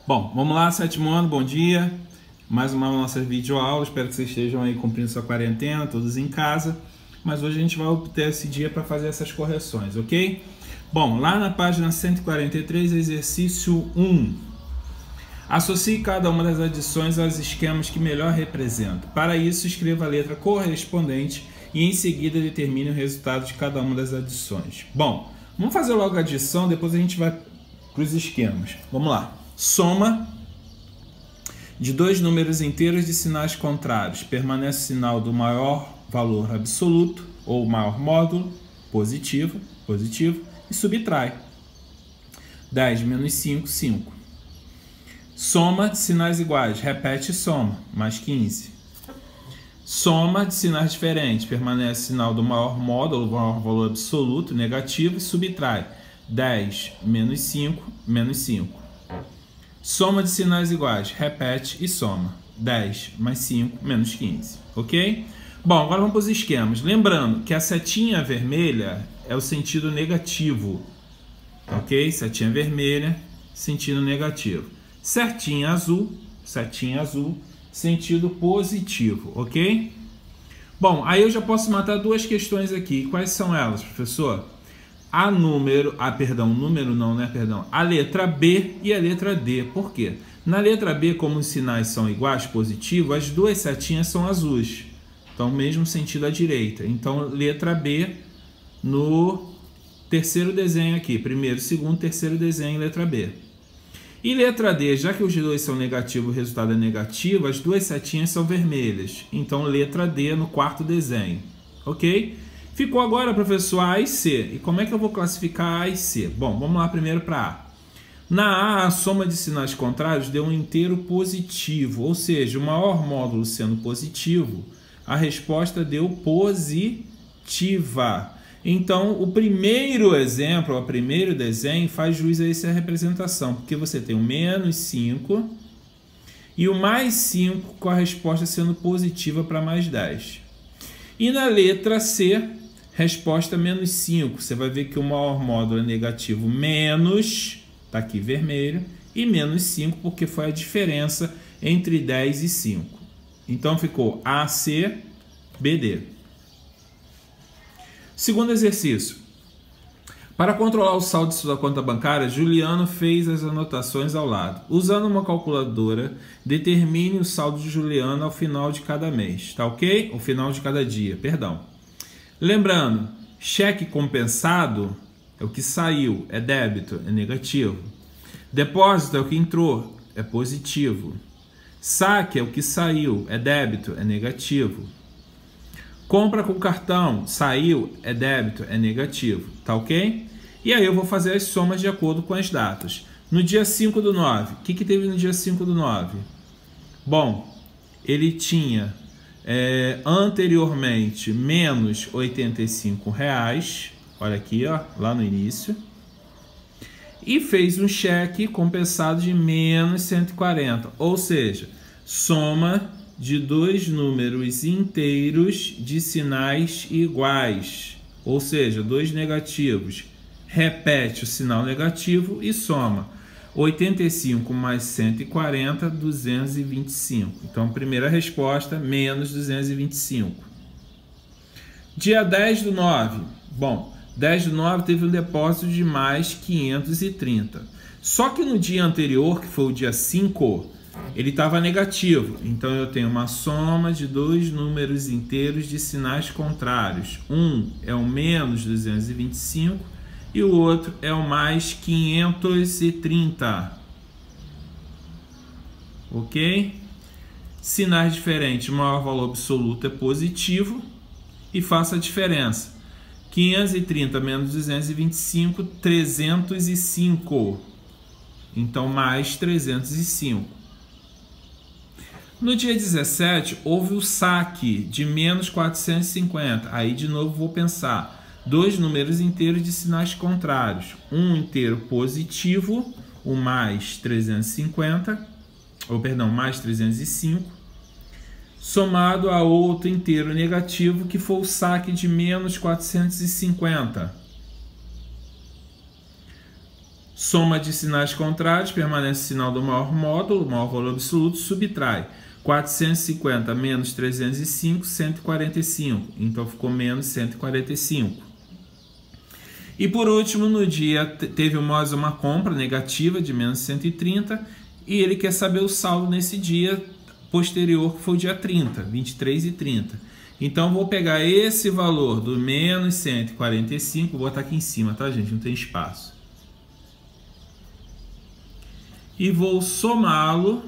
Bom, vamos lá, sétimo ano, bom dia. Mais uma nossa videoaula, espero que vocês estejam aí cumprindo sua quarentena, todos em casa. Mas hoje a gente vai obter esse dia para fazer essas correções, ok? Bom, lá na página 143, exercício 1. Associe cada uma das adições aos esquemas que melhor representam. Para isso, escreva a letra correspondente e em seguida determine o resultado de cada uma das adições. Bom, vamos fazer logo a adição, depois a gente vai para os esquemas. Vamos lá. Soma de dois números inteiros de sinais contrários. Permanece o sinal do maior valor absoluto ou maior módulo, positivo, e subtrai. 10 menos 5, 5. Soma de sinais iguais. Repete e soma. Mais 15. Soma de sinais diferentes. Permanece o sinal do maior módulo, maior valor absoluto, negativo, e subtrai. 10 menos 5, menos 5. Soma de sinais iguais. Repete e soma. 10 mais 5, menos 15. Ok? Bom, agora vamos para os esquemas. Lembrando que a setinha vermelha é o sentido negativo. Ok? Setinha vermelha, sentido negativo. Setinha azul, sentido positivo, ok? Bom, aí eu já posso matar duas questões aqui. Quais são elas, professor? A letra B e a letra D. Por quê? Na letra B, como os sinais são iguais, positivo, as duas setinhas são azuis. Então, mesmo sentido à direita. Então, letra B no terceiro desenho aqui. Primeiro, segundo, terceiro desenho, letra B. E letra D, já que os dois são negativos, o resultado é negativo, as duas setinhas são vermelhas. Então, letra D no quarto desenho. Ok? Ficou agora, professor, A e C. E como é que eu vou classificar A e C? Bom, vamos lá primeiro para A. Na A, a soma de sinais contrários deu um inteiro positivo. Ou seja, o maior módulo sendo positivo, a resposta deu positiva. Então, o primeiro exemplo, o primeiro desenho, faz jus a essa representação, porque você tem o menos 5 e o mais 5 com a resposta sendo positiva para mais 10. E na letra C, resposta menos 5. Você vai ver que o maior módulo é negativo menos, está aqui vermelho, e menos 5 porque foi a diferença entre 10 e 5. Então ficou AC, BD. Segundo exercício. Para controlar o saldo de sua conta bancária, Juliano fez as anotações ao lado. Usando uma calculadora, determine o saldo de Juliano ao final de cada mês. Tá ok? Ao final de cada dia, perdão. Lembrando, cheque compensado é o que saiu, é débito, é negativo. Depósito é o que entrou, é positivo. Saque é o que saiu, é débito, é negativo. Compra com cartão, saiu, é débito, é negativo, tá ok? E aí eu vou fazer as somas de acordo com as datas. No dia 5/9, o que teve no dia 5/9? Bom, ele tinha anteriormente menos R$85, olha aqui, ó, lá no início. E fez um cheque compensado de menos 140, ou seja, soma de dois números inteiros de sinais iguais, ou seja, dois negativos. Repete o sinal negativo e soma. 85 mais 140, 225. Então, primeira resposta, menos 225. Dia 10/9. Bom, 10/9 teve um depósito de mais 530. Só que no dia anterior, que foi o dia 5, ele estava negativo, então eu tenho uma soma de dois números inteiros de sinais contrários. Um é o menos 225 e o outro é o mais 530. Ok? Sinais diferentes, o maior valor absoluto é positivo e faça a diferença. 530 menos 225, 305. Então, mais 305. No dia 17, houve o saque de menos 450. Aí, de novo, vou pensar. Dois números inteiros de sinais contrários. Um inteiro positivo, o mais 350, mais 305, somado a outro inteiro negativo, que foi o saque de menos 450. Soma de sinais contrários, permanece o sinal do maior módulo, o maior valor absoluto, subtrai. 450 menos 305, 145. Então ficou menos 145. E por último, no dia teve mais uma compra negativa de menos 130 e ele quer saber o saldo nesse dia posterior, que foi o dia 30, 23 e 30. Então vou pegar esse valor do menos 145, vou botar aqui em cima, tá, gente? Não tem espaço. E vou somá-lo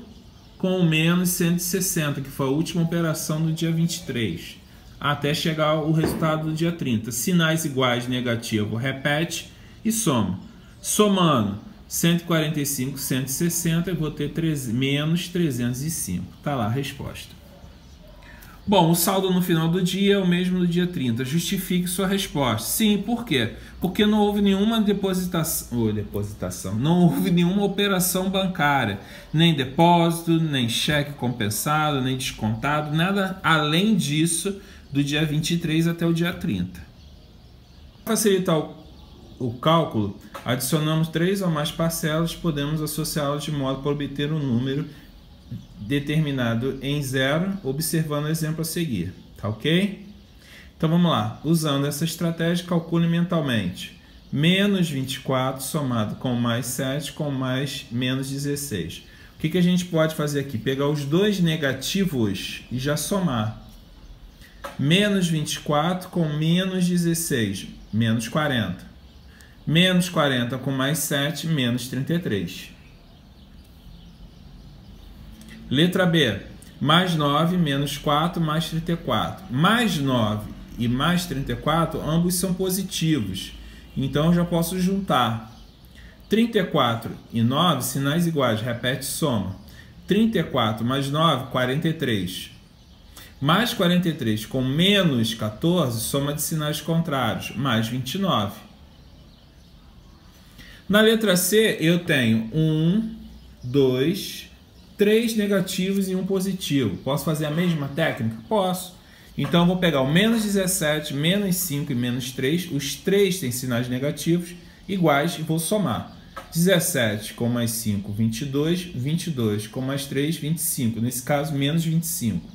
com o menos 160, que foi a última operação do dia 23, até chegar o resultado do dia 30. Sinais iguais, negativo, repete e soma. Somando 145, 160, eu vou ter menos 305. Tá lá a resposta. Bom, o saldo no final do dia é o mesmo do dia 30. Justifique sua resposta. Sim, por quê? Porque não houve nenhuma depositação, não houve nenhuma operação bancária, nem depósito, nem cheque compensado, nem descontado, nada além disso do dia 23 até o dia 30. Para facilitar o cálculo, adicionamos 3 ou mais parcelas, podemos associá-las de modo para obter um número determinado em 0, observando o exemplo a seguir, tá ok? Então vamos lá, usando essa estratégia, calcule mentalmente. Menos 24 somado com mais 7 com mais menos 16. O que a gente pode fazer aqui? Pegar os dois negativos e já somar. Menos 24 com menos 16, menos 40. Menos 40 com mais 7, menos 33. Letra B, mais 9, menos 4, mais 34. Mais 9 e mais 34, ambos são positivos. Então, eu já posso juntar. 34 e 9, sinais iguais, repete, soma. 34 mais 9, 43. Mais 43 com menos 14, soma de sinais contrários, mais 29. Na letra C, eu tenho 1, 2, 3 negativos e 1 positivo. Posso fazer a mesma técnica? Posso. Então, eu vou pegar o menos 17, menos 5 e menos 3. Os 3 têm sinais negativos iguais e vou somar. 17 com mais 5, 22. 22 com mais 3, 25. Nesse caso, menos 25.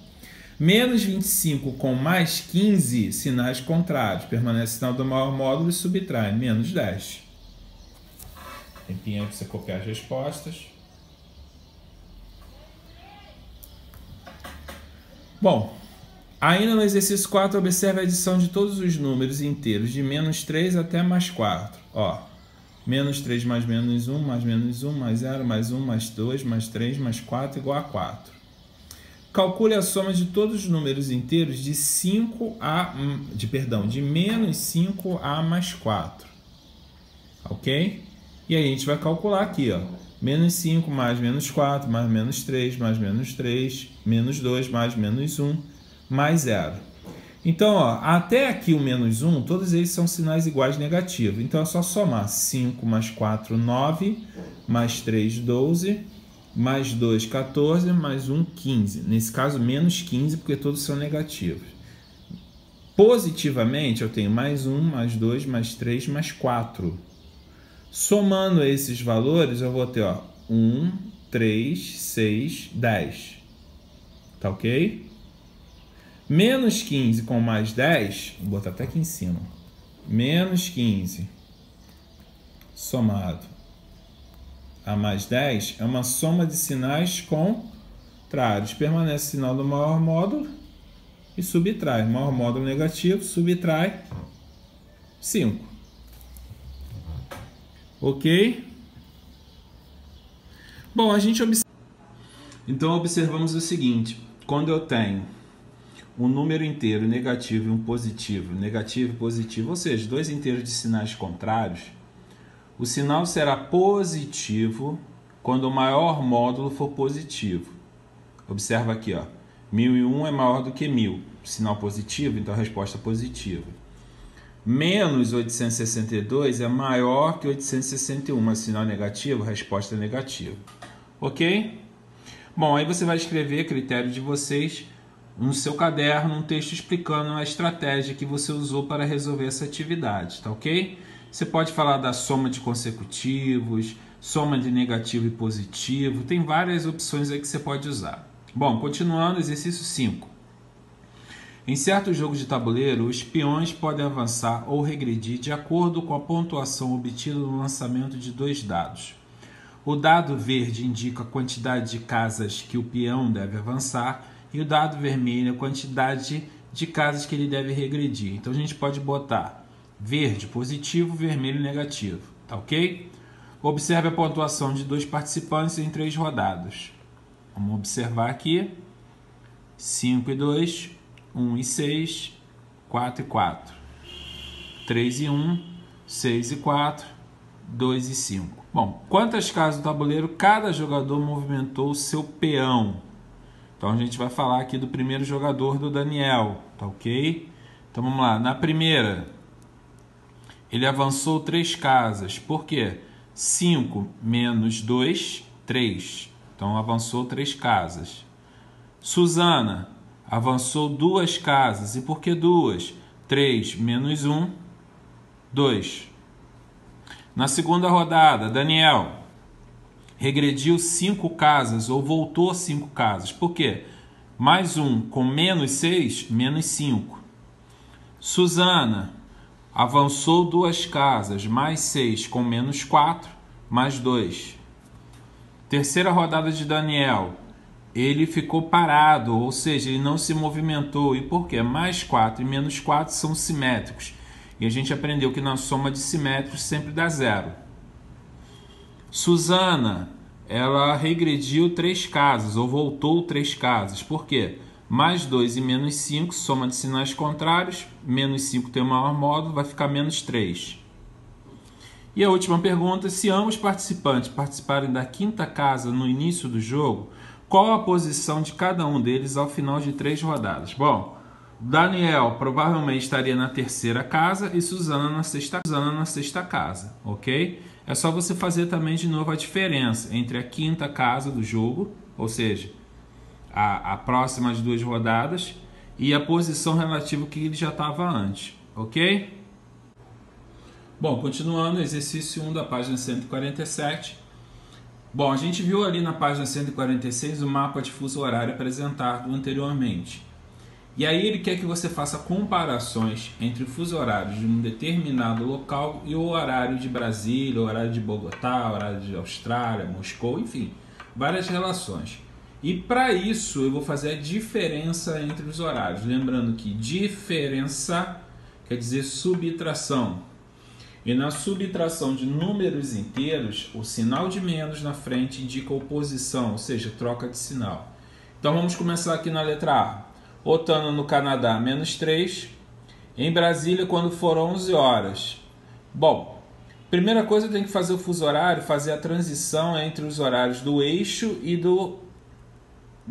Menos 25 com mais 15, sinais contrários. Permanece o sinal do maior módulo e subtrai. Menos 10. Tempinho aí para você copiar as respostas. Bom, ainda no exercício 4, observe a adição de todos os números inteiros, de menos 3 até mais 4. Ó, menos 3 mais menos 1, mais menos 1, mais 0, mais 1, mais 2, mais 3, mais 4, igual a 4. Calcule a soma de todos os números inteiros de menos 5 a mais 4. Ok? E aí a gente vai calcular aqui, ó. Menos 5 mais menos 4, mais menos 3, mais menos 3, menos 2, mais menos 1, mais 0. Então, ó, até aqui o menos 1, todos eles são sinais iguais negativos. Então, é só somar 5 mais 4, 9, mais 3, 12, mais 2, 14, mais 1, 15. Nesse caso, menos 15, porque todos são negativos. Positivamente, eu tenho mais 1, mais 2, mais 3, mais 4. Somando esses valores, eu vou ter, ó, 1, 3, 6, 10. Tá ok? Menos 15 com mais 10, vou botar até aqui em cima. Menos 15 somado a mais 10 é uma soma de sinais contrários. Permanece o sinal do maior módulo e subtrai. Maior módulo negativo, subtrai 5. Ok? Bom, a gente então observamos o seguinte: quando eu tenho um número inteiro negativo e um positivo, negativo e positivo, ou seja, dois inteiros de sinais contrários, o sinal será positivo quando o maior módulo for positivo. Observa aqui, ó, 1001 é maior do que 1000, sinal positivo, então a resposta é positiva. Menos 862 é maior que 861, mas sinal negativo, resposta é negativa. Ok? Bom, aí você vai escrever, a critério de vocês, no seu caderno, um texto explicando a estratégia que você usou para resolver essa atividade, tá ok? Você pode falar da soma de consecutivos, soma de negativo e positivo. Tem várias opções aí que você pode usar. Bom, continuando, exercício 5. Em certos jogos de tabuleiro, os peões podem avançar ou regredir de acordo com a pontuação obtida no lançamento de 2 dados. O dado verde indica a quantidade de casas que o peão deve avançar e o dado vermelho a quantidade de casas que ele deve regredir. Então a gente pode botar verde positivo, vermelho negativo, tá ok? Observe a pontuação de 2 participantes em 3 rodadas. Vamos observar aqui: 5 e 2, 1 e 6, 4 e 4, 3 e 1, 6 e 4, 2 e 5. Bom, quantas casas do tabuleiro cada jogador movimentou o seu peão? Então a gente vai falar aqui do primeiro jogador, do Daniel, tá ok? Então vamos lá, na primeira, ele avançou 3 casas, por quê? 5 menos 2, 3. Então avançou 3 casas. Suzana avançou 2 casas. E por que 2? 3 menos 1, 2. Na segunda rodada, Daniel regrediu 5 casas ou voltou 5 casas. Por quê? Mais 1 com menos 6, menos 5. Suzana avançou 2 casas, mais 6 com menos 4, mais 2. Terceira rodada de Daniel. Ele ficou parado, ou seja, ele não se movimentou. E por quê? Mais 4 e menos 4 são simétricos. E a gente aprendeu que na soma de simétricos sempre dá 0. Suzana, ela regrediu 3 casas, ou voltou 3 casas. Por quê? Mais 2 e menos 5, soma de sinais contrários. Menos 5 tem o maior módulo, vai ficar menos 3. E a última pergunta: se ambos participantes participarem da 5ª casa no início do jogo, qual a posição de cada um deles ao final de 3 rodadas? Bom, Daniel provavelmente estaria na 3ª casa e Suzana na 6ª casa, ok? É só você fazer também de novo a diferença entre a 5ª casa do jogo, ou seja, a próxima de 2 rodadas, e a posição relativa que ele já estava antes, ok? Bom, continuando, exercício 1 da página 147. Bom, a gente viu ali na página 146 o mapa de fuso horário apresentado anteriormente. E aí ele quer que você faça comparações entre o fuso horário de um determinado local e o horário de Brasília, o horário de Bogotá, o horário de Austrália, Moscou, enfim, várias relações. E para isso eu vou fazer a diferença entre os horários. Lembrando que diferença quer dizer subtração. E na subtração de números inteiros, o sinal de menos na frente indica oposição, ou seja, troca de sinal. Então vamos começar aqui na letra A. Otano no Canadá, menos 3. Em Brasília, quando for 11 horas. Bom, primeira coisa, tem que fazer o fuso horário, fazer a transição entre os horários do eixo e do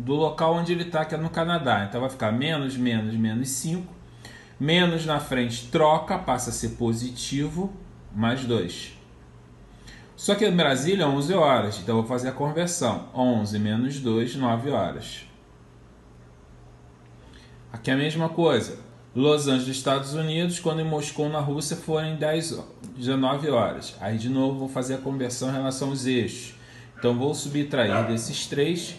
local onde ele está, que é no Canadá. Então vai ficar menos, menos, menos 5. Menos na frente troca, passa a ser positivo, mais 2. Só que em Brasília, 11 horas. Então eu vou fazer a conversão. 11 menos 2, 9 horas. Aqui é a mesma coisa. Los Angeles, Estados Unidos, quando em Moscou, na Rússia, forem 19 horas. Aí, de novo, vou fazer a conversão em relação aos eixos. Então, vou subtrair desses 3,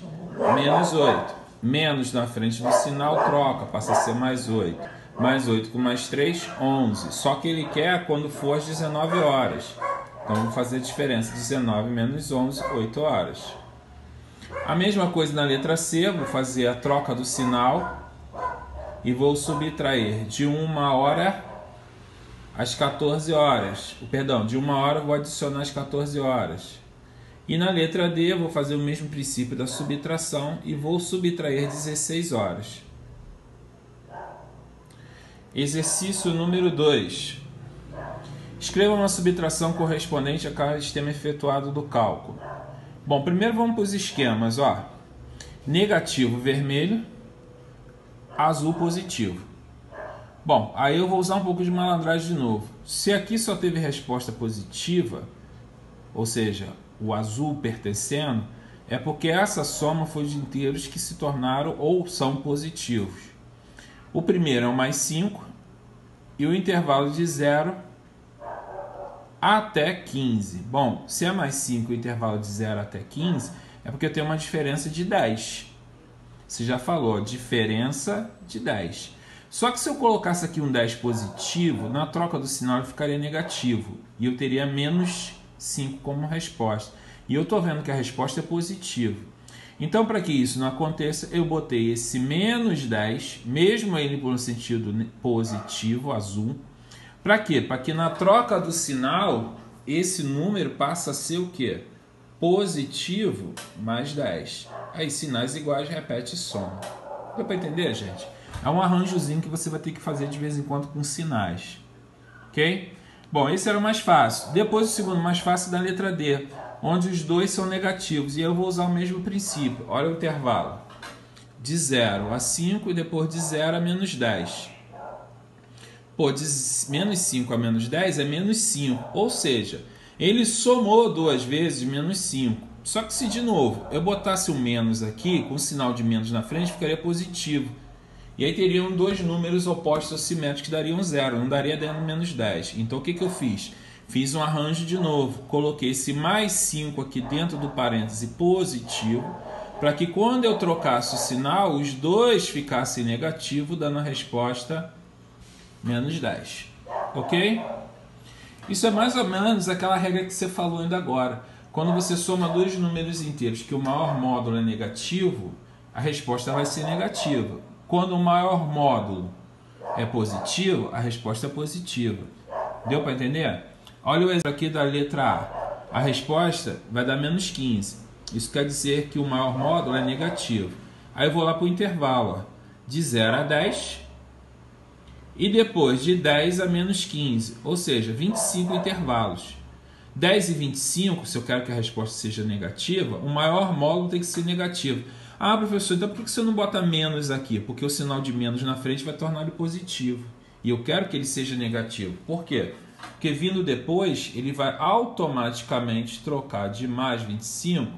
menos 8. Menos na frente do sinal, troca, passa a ser mais 8. Mais 8 com mais 3, 11. Só que ele quer quando for às 19 horas. Então, vou fazer a diferença. 19 menos 11, 8 horas. A mesma coisa na letra C, vou fazer a troca do sinal. E vou subtrair de 1 hora às 14 horas. Perdão, de 1 hora vou adicionar às 14 horas. E na letra D vou fazer o mesmo princípio da subtração e vou subtrair 16 horas. Exercício número 2. Escreva uma subtração correspondente a cada esquema efetuado do cálculo. Bom, primeiro vamos para os esquemas. Negativo vermelho, azul positivo. Bom, aí eu vou usar um pouco de malandragem de novo. Se aqui só teve resposta positiva, ou seja, o azul pertencendo, é porque essa soma foi de inteiros que se tornaram ou são positivos. O primeiro é o mais 5 e o intervalo de 0 até 15. Bom, se é mais 5 o intervalo de 0 até 15, é porque eu tenho uma diferença de 10. Você já falou, diferença de 10. Só que se eu colocasse aqui um 10 positivo, na troca do sinal ele ficaria negativo. E eu teria menos 5 como resposta. E eu estou vendo que a resposta é positiva. Então, para que isso não aconteça, eu botei esse menos 10, mesmo ele por um sentido positivo, azul. Para quê? Para que na troca do sinal, esse número passe a ser o quê? Positivo mais 10. Aí, sinais iguais, repete e soma. Deu para entender, gente? É um arranjozinho que você vai ter que fazer de vez em quando com sinais. Ok? Bom, esse era o mais fácil. Depois o segundo mais fácil da letra D, onde os dois são negativos. E eu vou usar o mesmo princípio. Olha o intervalo. De 0 a 5 e depois de 0 a menos 10. Pô, de menos 5 a menos 10 é menos 5. Ou seja, ele somou duas vezes menos 5. Só que se de novo eu botasse o menos aqui, com o sinal de menos na frente, ficaria positivo. E aí teriam dois números opostos simétricos que dariam 0, não daria dando menos 10. Então o que eu fiz? Fiz um arranjo de novo, coloquei esse mais 5 aqui dentro do parêntese positivo, para que quando eu trocasse o sinal, os dois ficassem negativos, dando a resposta menos 10. Ok? Isso é mais ou menos aquela regra que você falou ainda agora. Quando você soma dois números inteiros que o maior módulo é negativo, a resposta vai ser negativa. Quando o maior módulo é positivo, a resposta é positiva. Deu para entender? Olha o exemplo aqui da letra A. A resposta vai dar menos 15. Isso quer dizer que o maior módulo é negativo. Aí eu vou lá para o intervalo, ó, de 0 a 10 e depois de 10 a menos 15, ou seja, 25 intervalos. 10 e 25, se eu quero que a resposta seja negativa, o maior módulo tem que ser negativo. Ah, professor, então por que você não bota menos aqui? Porque o sinal de menos na frente vai tornar ele positivo. E eu quero que ele seja negativo. Por quê? Porque vindo depois, ele vai automaticamente trocar de mais 25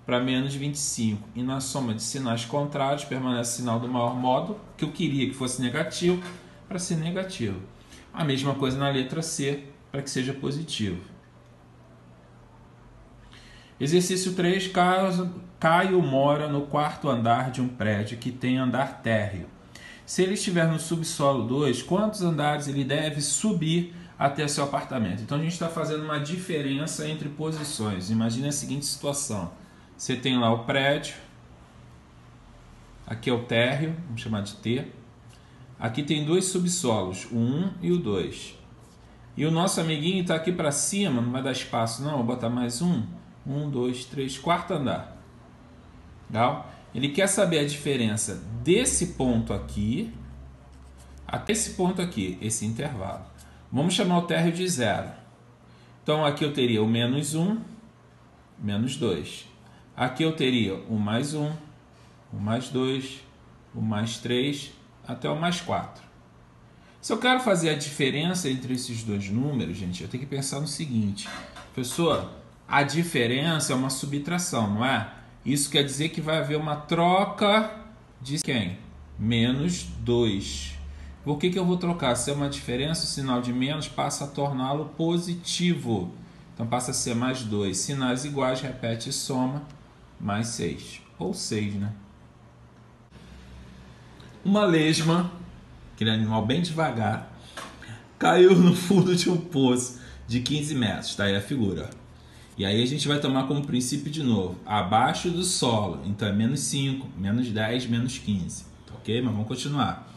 para menos 25. E na soma de sinais contrários, permanece o sinal do maior módulo, que eu queria que fosse negativo, para ser negativo. A mesma coisa na letra C, para que seja positivo. Exercício 3. Caio mora no quarto andar de um prédio que tem andar térreo. Se ele estiver no subsolo 2, quantos andares ele deve subir até seu apartamento? Então a gente está fazendo uma diferença entre posições. Imagine a seguinte situação. Você tem lá o prédio, aqui é o térreo, vamos chamar de T. Aqui tem dois subsolos, o 1 e o 2. E o nosso amiguinho está aqui para cima, não vai dar espaço não, vou botar mais um. 1, 2, 3, quarto andar. Legal? Ele quer saber a diferença desse ponto aqui até esse ponto aqui, esse intervalo. Vamos chamar o térreo de 0. Então aqui eu teria o menos 1, menos 2. Aqui eu teria o mais 1, o mais 2, o mais 3, até o mais 4. Se eu quero fazer a diferença entre esses dois números, gente, eu tenho que pensar no seguinte. Professor, a diferença é uma subtração, não é? Isso quer dizer que vai haver uma troca de quem? Menos 2. Por que eu vou trocar? Se é uma diferença, o sinal de menos passa a torná-lo positivo. Então passa a ser mais 2. Sinais iguais, repete e soma, mais 6. Ou 6, né? Uma lesma, aquele animal bem devagar, caiu no fundo de um poço de 15 metros. Tá aí a figura. E aí a gente vai tomar como princípio de novo, abaixo do solo, então é menos 5, menos 10, menos 15, ok? Mas vamos continuar.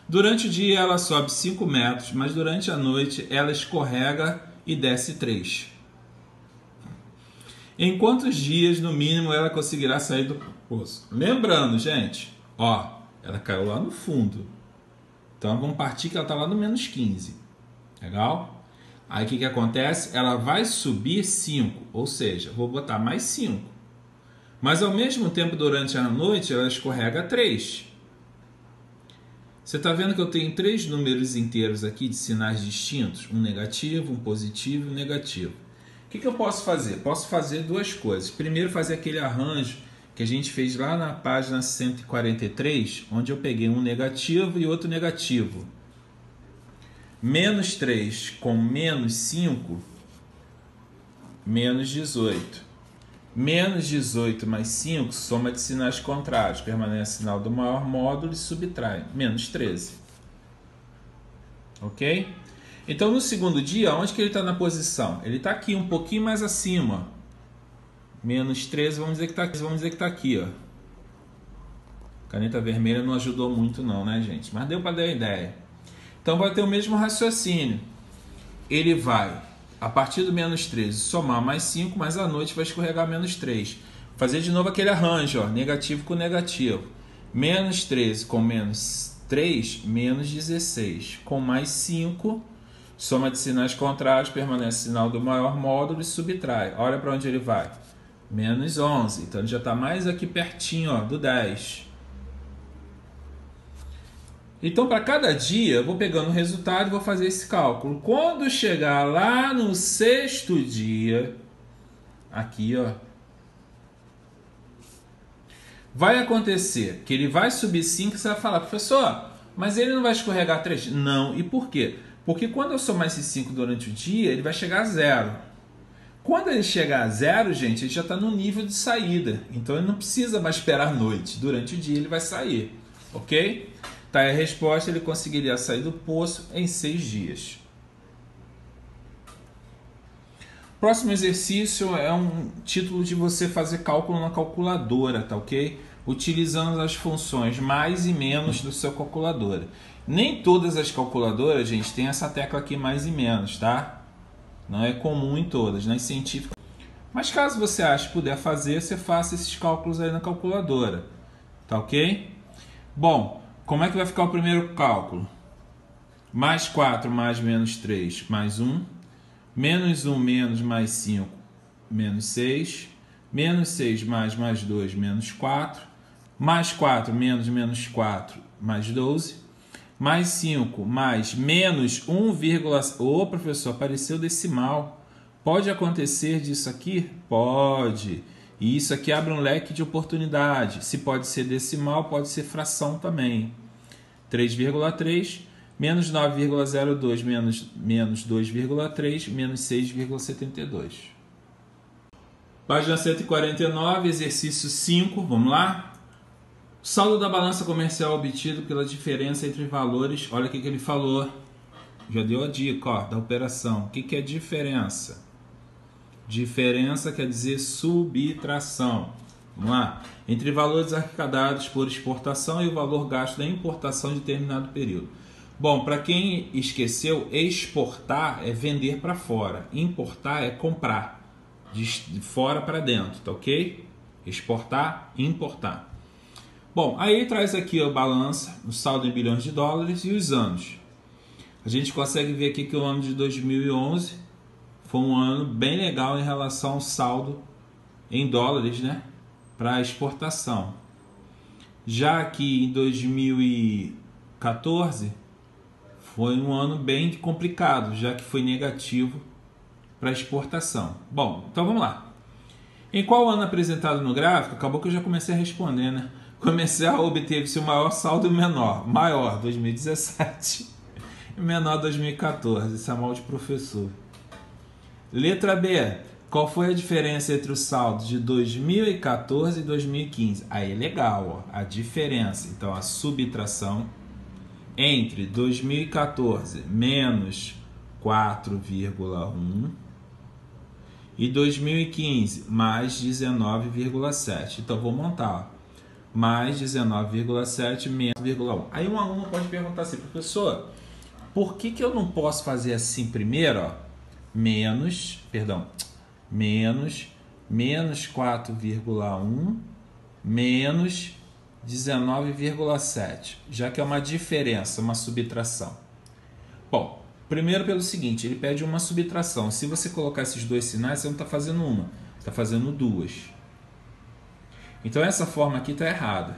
Durante o dia ela sobe 5 metros, mas durante a noite ela escorrega e desce 3. Em quantos dias, no mínimo, ela conseguirá sair do poço? Lembrando, gente, ó, ela caiu lá no fundo, então vamos partir que ela está lá no menos 15, legal? Aí o que acontece? Ela vai subir 5, ou seja, vou botar mais 5. Mas ao mesmo tempo, durante a noite, ela escorrega 3. Você está vendo que eu tenho 3 números inteiros aqui de sinais distintos? Um negativo, um positivo e um negativo. O que eu posso fazer? Posso fazer duas coisas. Primeiro, fazer aquele arranjo que a gente fez lá na página 143, onde eu peguei um negativo e outro negativo. Menos 3 com menos 5 menos 18. Menos 18 mais 5, soma de sinais contrários, permanece sinal do maior módulo e subtrai, menos 13. Ok? Então, no segundo dia, onde que ele está na posição? Ele está aqui, um pouquinho mais acima. Menos 13, vamos dizer que está aqui, ó. Caneta vermelha não ajudou muito não, né, gente? Mas deu para dar a ideia. Então, vai ter o mesmo raciocínio. Ele vai, a partir do menos 13, somar mais 5, mas à noite vai escorregar menos 3. Fazer de novo aquele arranjo, ó, negativo com negativo. Menos 13 com menos 3, menos 16. Com mais 5, soma de sinais contrários, permanece sinal do maior módulo e subtrai. Olha para onde ele vai. Menos 11. Então, ele já está mais aqui pertinho, ó, do 10. Então, para cada dia, eu vou pegando o resultado e vou fazer esse cálculo. Quando chegar lá no sexto dia, aqui, ó, vai acontecer que ele vai subir 5 e você vai falar, professor, mas ele não vai escorregar 3? Não. E por quê? Porque quando eu somar esses 5 durante o dia, ele vai chegar a 0. Quando ele chegar a 0, gente, ele já está no nível de saída. Então, ele não precisa mais esperar a noite. Durante o dia, ele vai sair. Ok? Tá aí a resposta, ele conseguiria sair do poço em 6 dias. Próximo exercício é um título de você fazer cálculo na calculadora, tá ok? Utilizando as funções mais e menos do seu calculadora. Nem todas as calculadoras, gente, tem essa tecla aqui mais e menos, tá? Não é comum em todas, nas científicas. Mas caso você ache que puder fazer, você faça esses cálculos aí na calculadora, tá ok? Bom, como é que vai ficar o primeiro cálculo? Mais 4 mais menos 3, mais 1. Menos 1 menos mais 5, menos 6. Menos 6 mais 2, menos 4. Mais 4 menos 4, mais 12. Mais 5 mais menos 1, ô professor, apareceu decimal. Pode acontecer disso aqui? Pode. E isso aqui abre um leque de oportunidade. Se pode ser decimal, pode ser fração também. 3,3, menos 9,02, menos 2,3, menos 6,72. Página 149, exercício 5, vamos lá? O saldo da balança comercial obtido pela diferença entre valores, olha o que ele falou. Já deu a dica, ó, da operação. O que é diferença? Diferença quer dizer subtração. Vamos lá? Entre valores arrecadados por exportação e o valor gasto da importação de determinado período. Bom, para quem esqueceu, exportar é vender para fora. Importar é comprar. De fora para dentro, tá ok? Exportar, importar. Bom, aí traz aqui a balança, o saldo em bilhões de dólares e os anos. A gente consegue ver aqui que o ano de 2011 foi um ano bem legal em relação ao saldo em dólares, né? Para exportação. Já que em 2014 foi um ano bem complicado, já que foi negativo para exportação. Bom, então vamos lá. Em qual ano apresentado no gráfico, acabou que eu já comecei a responder, né? Comercial obteve-se o maior saldo e o menor. Maior, 2017. E menor, 2014. Isso é mal de professor. Letra B. Qual foi a diferença entre os saldos de 2014 e 2015? Aí, legal, ó, a diferença. Então, a subtração entre 2014 menos 4,1 e 2015 mais 19,7. Então, vou montar, ó, mais 19,7 menos 0,1. Aí, um aluno pode perguntar assim, professor, por que eu não posso fazer assim primeiro, ó? Menos 4,1 menos 19,7, já que é uma diferença, uma subtração. Bom, primeiro pelo seguinte, ele pede uma subtração. Se você colocar esses dois sinais, você não está fazendo uma, está fazendo duas. Então essa forma aqui está errada.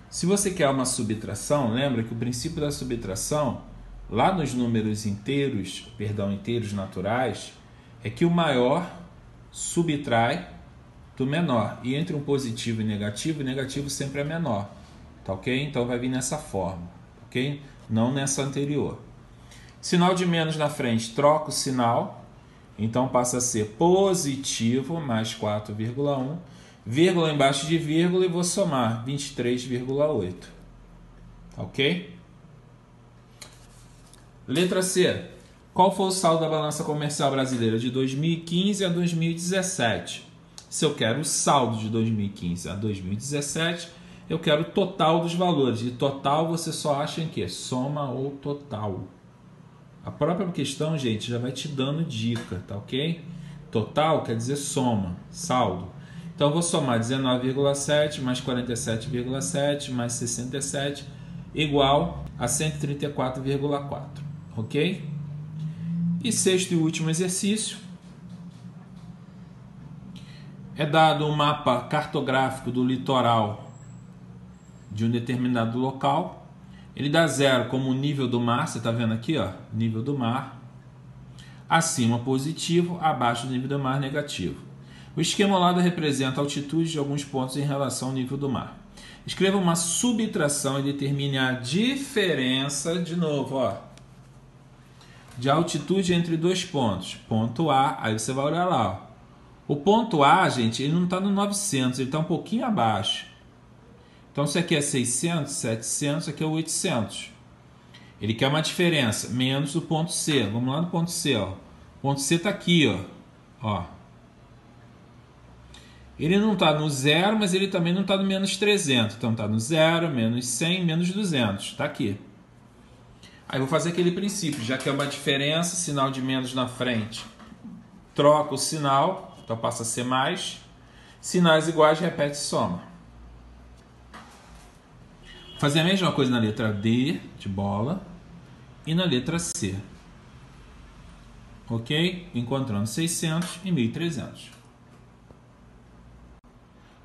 Se você quer uma subtração, lembra que o princípio da subtração, lá nos números inteiros, inteiros naturais, é que o maior subtrai do menor. E entre um positivo e negativo, o negativo sempre é menor. Tá ok? Então vai vir nessa forma. Ok? Não nessa anterior. Sinal de menos na frente, troca o sinal. Então passa a ser positivo mais 4,1, vírgula embaixo de vírgula, e vou somar 23,8. Ok? Letra C. Qual foi o saldo da balança comercial brasileira de 2015 a 2017? Se eu quero o saldo de 2015 a 2017, eu quero o total dos valores. E total você só acha em quê? Soma ou total. A própria questão, gente, já vai te dando dica, tá ok? Total quer dizer soma, saldo. Então eu vou somar 19,7 mais 47,7 mais 67 igual a 134,4, ok? E sexto e último exercício. É dado um mapa cartográfico do litoral de um determinado local. Ele dá 0 como o nível do mar, você está vendo aqui, ó, nível do mar. Acima positivo, abaixo do nível do mar negativo. O esquema ao lado representa a altitude de alguns pontos em relação ao nível do mar. Escreva uma subtração e determine a diferença, de novo, ó, de altitude entre dois pontos. Ponto A, aí você vai olhar lá, ó. O ponto A, gente, ele não está no 900, ele está um pouquinho abaixo. Então, isso aqui é 600, 700, isso aqui é 800. Ele quer uma diferença, menos o ponto C. Vamos lá no ponto C, ó. O ponto C está aqui, ó. Ele não está no 0, mas ele também não está no menos 300. Então, está no 0, menos 100, menos 200. Está aqui. Aí, vou fazer aquele princípio. Já que é uma diferença, sinal de menos na frente, troca o sinal. Então, passa a ser mais. Sinais iguais, repete e soma. Fazer a mesma coisa na letra D, de bola, e na letra C. Ok? Encontrando 600 e 1.300.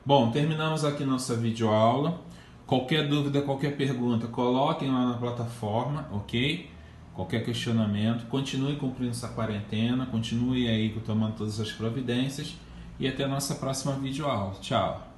Bom, terminamos aqui nossa videoaula. Qualquer dúvida, qualquer pergunta, coloquem lá na plataforma, ok? Qualquer questionamento, continue cumprindo essa quarentena, continue aí tomando todas as providências e até a nossa próxima videoaula. Tchau!